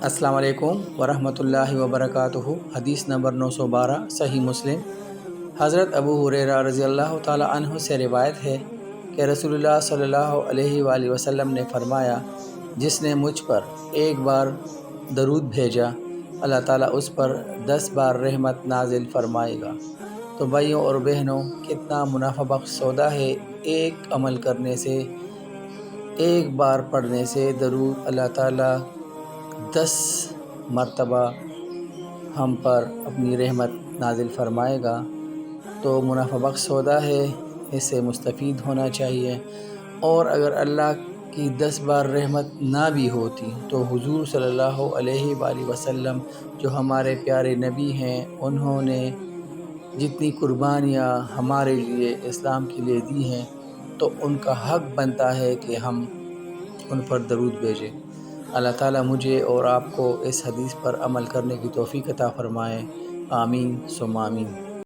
السلام علیکم ورحمۃ اللہ وبرکاتہ۔ حدیث نمبر 912 صحیح مسلم۔ حضرت ابو ہریرہ رضی اللہ تعالی عنہ سے روایت ہے کہ رسول اللہ صلی اللہ علیہ وآلہ وسلم نے فرمایا، جس نے مجھ پر ایک بار درود بھیجا، اللہ تعالیٰ اس پر 10 بار رحمت نازل فرمائے گا۔ تو بھائیوں اور بہنوں، کتنا منافع بخش سودا ہے ایک عمل کرنے سے، ایک بار پڑھنے سے درود اللہ تعالیٰ 10 مرتبہ ہم پر اپنی رحمت نازل فرمائے گا۔ تو منافع بخش سودا ہے، اس سے مستفید ہونا چاہیے۔ اور اگر اللہ کی 10 بار رحمت نہ بھی ہوتی تو حضور صلی اللہ علیہ وآلہ وسلم جو ہمارے پیارے نبی ہیں، انہوں نے جتنی قربانیاں ہمارے لیے اسلام کے لیے دی ہیں، تو ان کا حق بنتا ہے کہ ہم ان پر درود بھیجیں۔ اللہ تعالیٰ مجھے اور آپ کو اس حدیث پر عمل کرنے کی توفیق عطا فرمائے۔ آمین ثم آمین۔